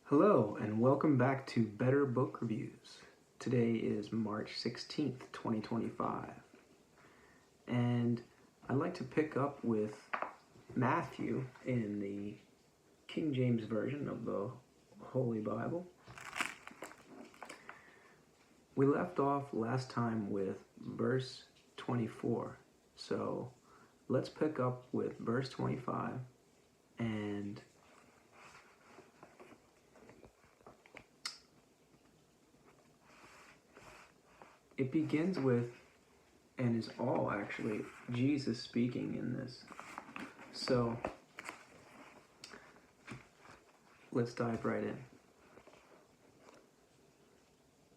Hello and welcome back to Better Book Reviews. Today is March 16th, 2025. And I'd like to pick up with Matthew in the King James Version of the Holy Bible. We left off last time with verse 24. So let's pick up with verse 25 and it begins with, and is all actually, Jesus speaking in this. So, let's dive right in.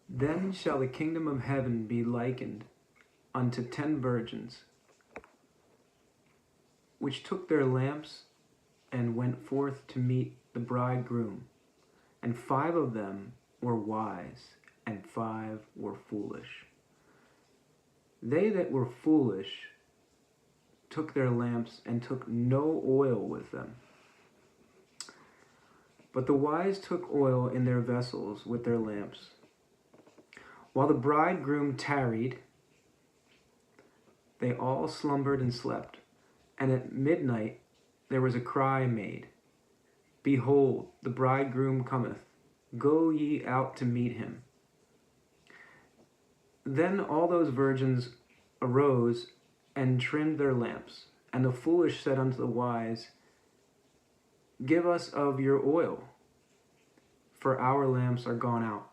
Then shall the kingdom of heaven be likened unto 10 virgins, which took their lamps and went forth to meet the bridegroom. And 5 of them were wise, and 5 were foolish. They that were foolish took their lamps and took no oil with them. But the wise took oil in their vessels with their lamps. While the bridegroom tarried, they all slumbered and slept. And at midnight there was a cry made, Behold, the bridegroom cometh, go ye out to meet him. Then all those virgins arose and trimmed their lamps. And the foolish said unto the wise, Give us of your oil, for our lamps are gone out.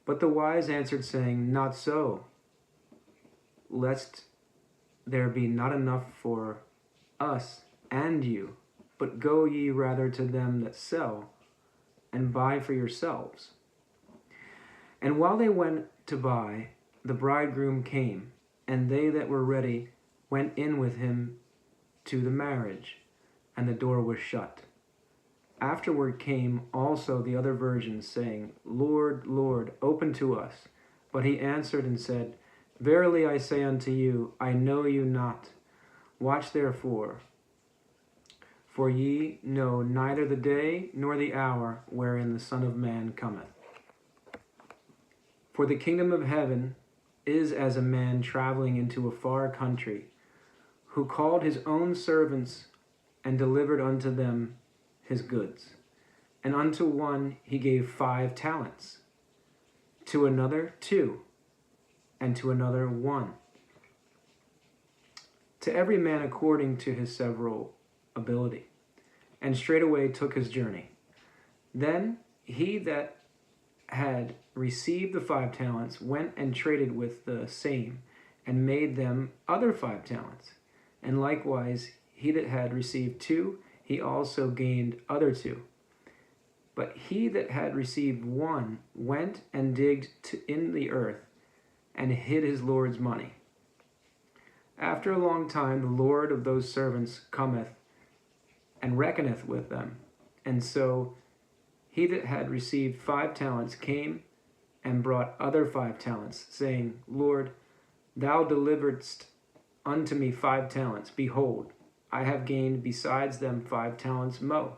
But the wise answered, saying, Not so, lest there be not enough for us and you, but go ye rather to them that sell, and buy for yourselves. And while they went to buy, the bridegroom came, and they that were ready went in with him to the marriage, and the door was shut. Afterward came also the other virgins, saying, Lord, Lord, open to us. But he answered and said, Verily I say unto you, I know you not. Watch therefore, for ye know neither the day nor the hour wherein the Son of Man cometh. For the kingdom of heaven is as a man traveling into a far country, who called his own servants and delivered unto them his goods. And unto one he gave 5 talents, to another 2, and to another 1, to every man according to his several ability. And straightway took his journey. Then he that had received the 5 talents went and traded with the same, and made them other 5 talents. And likewise he that had received 2, he also gained other 2. But he that had received 1 went and digged in the earth, and hid his Lord's money. After a long time the Lord of those servants cometh, and reckoneth with them. And so he that had received 5 talents came and brought other 5 talents, saying, Lord, thou deliveredst unto me 5 talents. Behold, I have gained besides them 5 talents mo.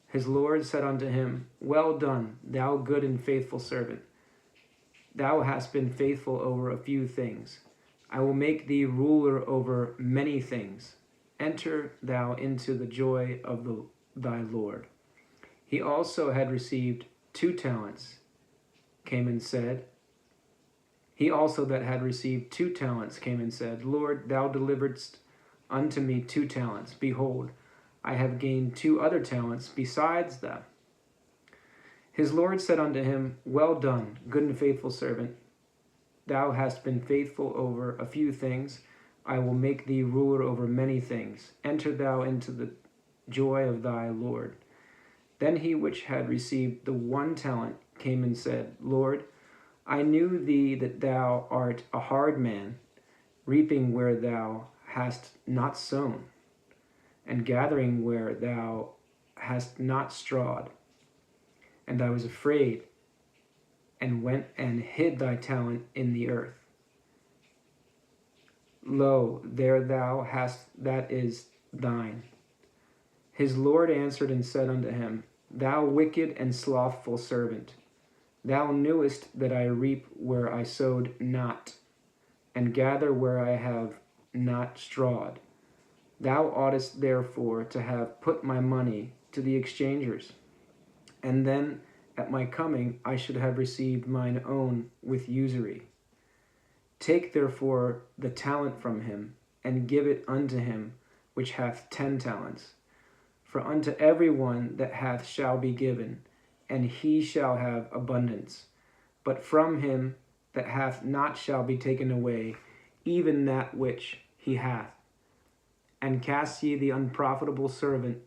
His Lord said unto him, Well done, thou good and faithful servant. Thou hast been faithful over a few things. I will make thee ruler over many things. Enter thou into the joy of thy Lord. He also had received 2 talents, came and said, He also that had received 2 talents came and said, Lord, thou deliveredst unto me 2 talents. Behold, I have gained 2 other talents besides them. His Lord said unto him, Well done, good and faithful servant. Thou hast been faithful over a few things. I will make thee ruler over many things. Enter thou into the joy of thy Lord. Then he which had received the 1 talent came and said, Lord, I knew thee that thou art a hard man, reaping where thou hast not sown, and gathering where thou hast not strawed. And I was afraid, and went and hid thy talent in the earth. Lo, there thou hast that is thine. His Lord answered and said unto him, Thou wicked and slothful servant, thou knewest that I reap where I sowed not, and gather where I have not strawed. Thou oughtest therefore to have put my money to the exchangers, and then at my coming I should have received mine own with usury. Take therefore the talent from him, and give it unto him which hath 10 talents. For unto every one that hath shall be given, and he shall have abundance. But from him that hath not shall be taken away, even that which he hath. And cast ye the unprofitable servant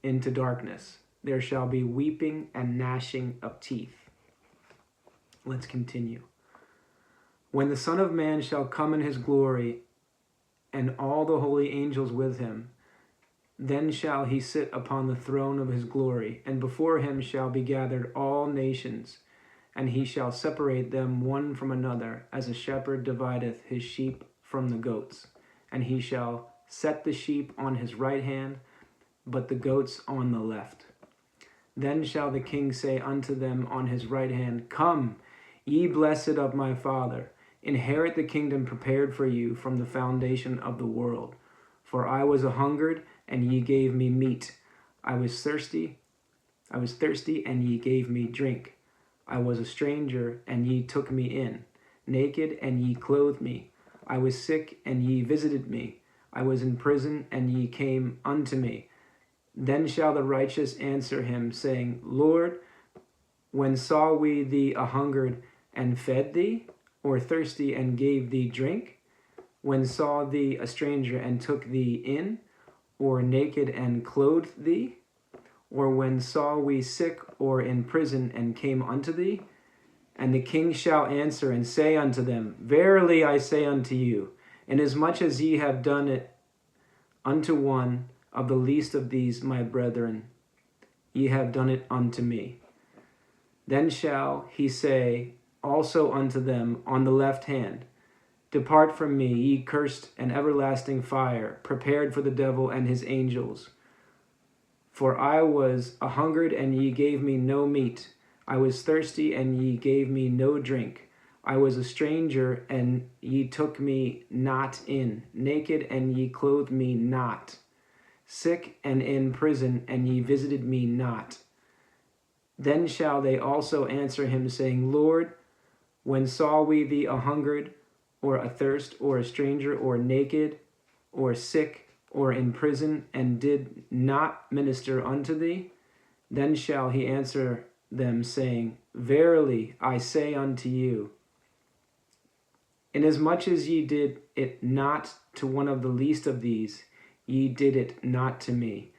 into darkness. There shall be weeping and gnashing of teeth. Let's continue. When the Son of Man shall come in his glory, and all the holy angels with him, then shall he sit upon the throne of his glory, and before him shall be gathered all nations, and he shall separate them one from another, as a shepherd divideth his sheep from the goats. And he shall set the sheep on his right hand, but the goats on the left. Then shall the king say unto them on his right hand, Come, ye blessed of my Father, inherit the kingdom prepared for you from the foundation of the world. For I was a-hungered, and ye gave me meat. I was thirsty, and ye gave me drink. I was a stranger, and ye took me in. Naked, and ye clothed me. I was sick, and ye visited me. I was in prison, and ye came unto me. Then shall the righteous answer him, saying, Lord, when saw we thee a-hungered, and fed thee? Or thirsty, and gave thee drink? When saw thee a stranger, and took thee in? Or naked, and clothed thee? Or when saw we sick or in prison, and came unto thee? And the king shall answer and say unto them, Verily I say unto you, inasmuch as ye have done it unto one of the least of these my brethren, ye have done it unto me. Then shall he say also unto them on the left hand, Depart from me, ye cursed, and everlasting fire, prepared for the devil and his angels. For I was a-hungered, and ye gave me no meat. I was thirsty, and ye gave me no drink. I was a stranger, and ye took me not in. Naked, and ye clothed me not. Sick and in prison, and ye visited me not. Then shall they also answer him, saying, Lord, when saw we thee a-hungered, or athirst, or a stranger, or naked, or sick, or in prison, and did not minister unto thee? Then shall he answer them, saying, Verily I say unto you, inasmuch as ye did it not to one of the least of these, ye did it not to me.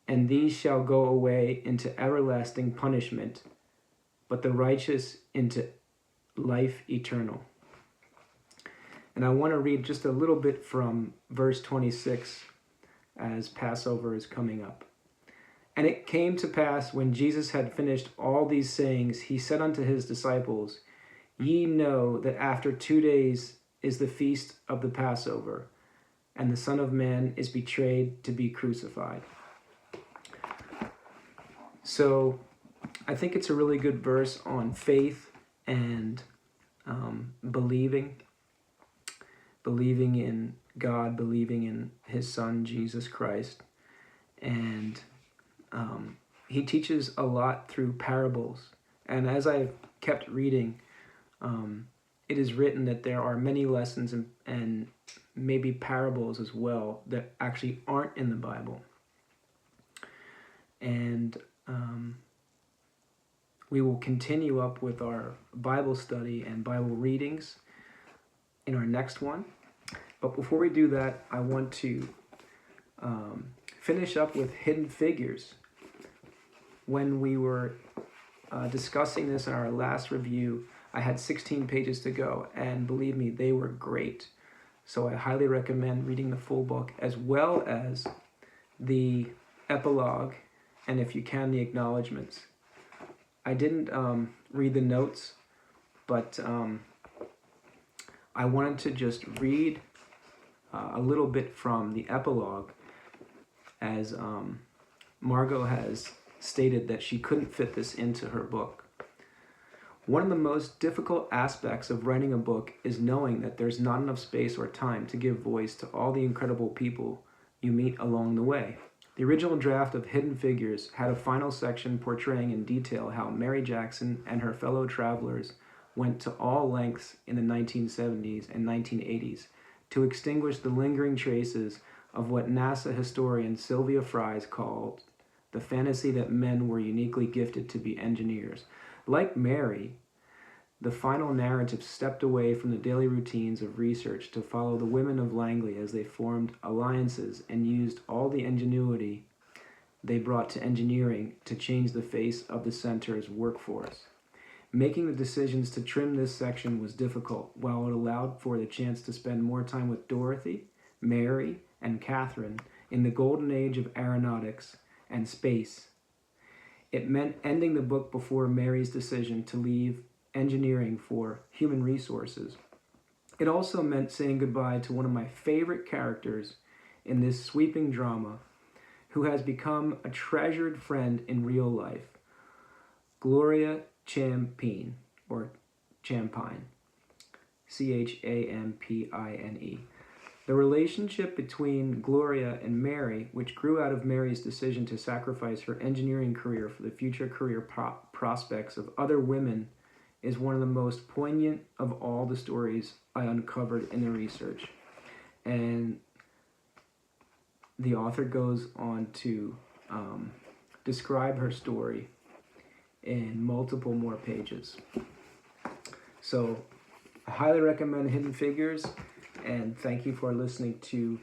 And these shall go away into everlasting punishment, but the righteous into life eternal. And I want to read just a little bit from verse 26 as Passover is coming up. And it came to pass, when Jesus had finished all these sayings, he said unto his disciples, Ye know that after 2 days is the feast of the Passover, and the Son of Man is betrayed to be crucified. So I think it's a really good verse on faith and believing in God, believing in his Son, Jesus Christ. And he teaches a lot through parables. And as I've kept reading, it is written that there are many lessons and maybe parables as well that actually aren't in the Bible. And we will continue up with our Bible study and Bible readings in our next one. But before we do that, I want to finish up with hidden figures. When we were discussing this in our last review, I had 16 pages to go, and believe me, they were great. So I highly recommend reading the full book, as well as the epilogue, and if you can, the acknowledgments. I didn't read the notes, but I wanted to just read a little bit from the epilogue, as Margot has stated that she couldn't fit this into her book. One of the most difficult aspects of writing a book is knowing that there's not enough space or time to give voice to all the incredible people you meet along the way. The original draft of Hidden Figures had a final section portraying in detail how Mary Jackson and her fellow travelers went to all lengths in the 1970s and 1980s to extinguish the lingering traces of what NASA historian Sylvia Fries called the fantasy that men were uniquely gifted to be engineers. Like Mary, the final narrative stepped away from the daily routines of research to follow the women of Langley as they formed alliances and used all the ingenuity they brought to engineering to change the face of the center's workforce. Making the decisions to trim this section was difficult, while it allowed for the chance to spend more time with Dorothy, Mary, and Catherine in the golden age of aeronautics and space. It meant ending the book before Mary's decision to leave engineering for human resources. It also meant saying goodbye to one of my favorite characters in this sweeping drama, who has become a treasured friend in real life, Gloria Champine, or Champine, Champine. The relationship between Gloria and Mary, which grew out of Mary's decision to sacrifice her engineering career for the future career prospects of other women, is one of the most poignant of all the stories I uncovered in the research. And the author goes on to describe her story in multiple more pages. So I highly recommend Hidden Figures, and thank you for listening to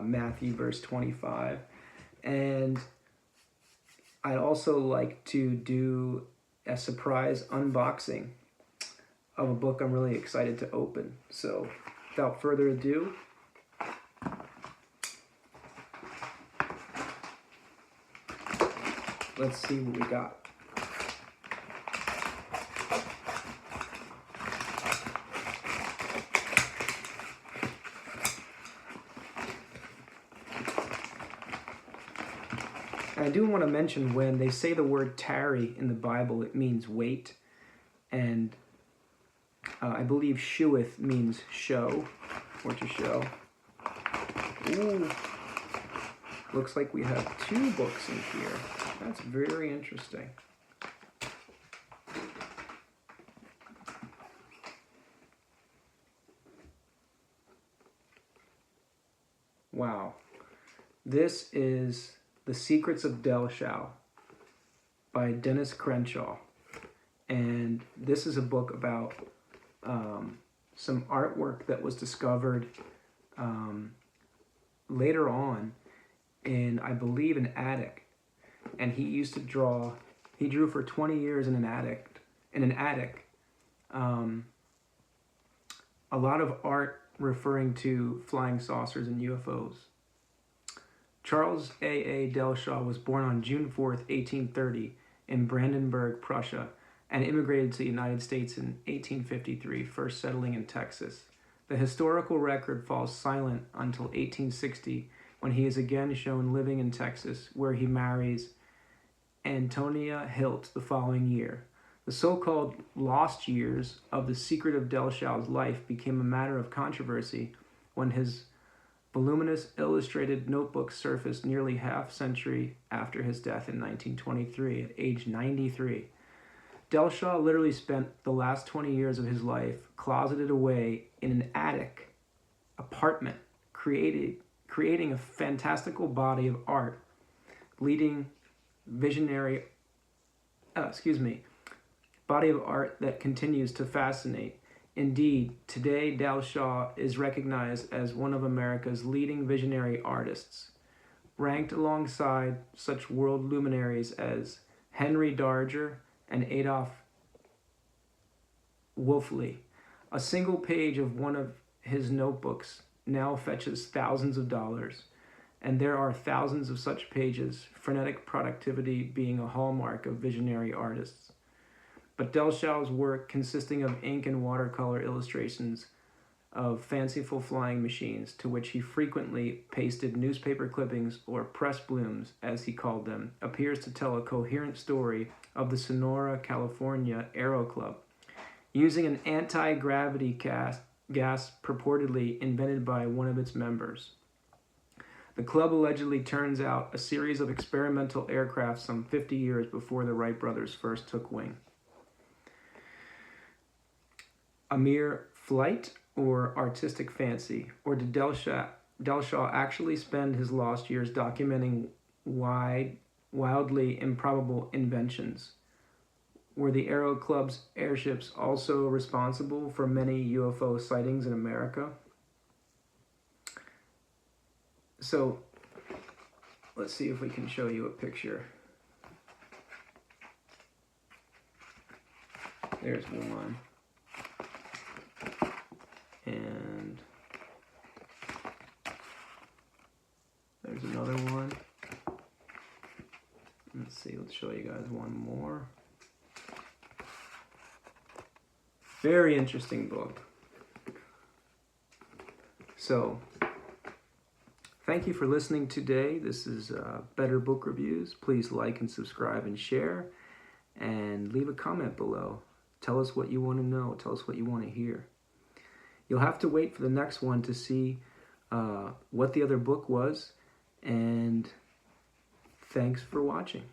Matthew verse 25. And I'd also like to do a surprise unboxing of a book I'm really excited to open. So without further ado, let's see what we got. And I do want to mention, when they say the word tarry in the Bible, it means wait. And I believe sheweth means show, or to show. Ooh, looks like we have 2 books in here. That's very interesting. Wow. This is The Secrets of DELLSCHAU by Dennis Crenshaw. And this is a book about some artwork that was discovered later on in, I believe, an attic. And he used to draw, he drew for 20 years in an attic. A lot of art referring to flying saucers and UFOs. Charles A. DELLSCHAU was born on June 4th, 1830 in Brandenburg, Prussia, and immigrated to the United States in 1853, first settling in Texas. The historical record falls silent until 1860, when he is again shown living in Texas, where he marries Antonia Hilt the following year. The so-called lost years of The Secret of DELLSCHAU's life became a matter of controversy when his voluminous illustrated notebook surfaced nearly half-century after his death in 1923 at age 93. DELLSCHAU literally spent the last 20 years of his life closeted away in an attic apartment, creating a fantastical body of art, body of art that continues to fascinate. Indeed, today DELLSCHAU is recognized as one of America's leading visionary artists, ranked alongside such world luminaries as Henry Darger and Adolf Wolfley. A single page of one of his notebooks now fetches thousands of dollars, and there are thousands of such pages, frenetic productivity being a hallmark of visionary artists. But DELLSCHAU's work, consisting of ink and watercolor illustrations, of fanciful flying machines to which he frequently pasted newspaper clippings, or press blooms as he called them, appears to tell a coherent story of the Sonora, California Aero Club, using an anti-gravity gas purportedly invented by one of its members. The club allegedly turns out a series of experimental aircraft some 50 years before the Wright brothers first took wing. A mere flight or artistic fancy? Or did DELLSCHAU actually spend his lost years documenting wildly improbable inventions? Were the Aero Club's airships also responsible for many UFO sightings in America? So, let's see if we can show you a picture. There's one. And there's another one. Let's see, let's show you guys one more. Very interesting book. So, thank you for listening today. This is Better Book Reviews. Please like and subscribe and share. And leave a comment below. Tell us what you want to know. Tell us what you want to hear. You'll have to wait for the next one to see what the other book was. And thanks for watching.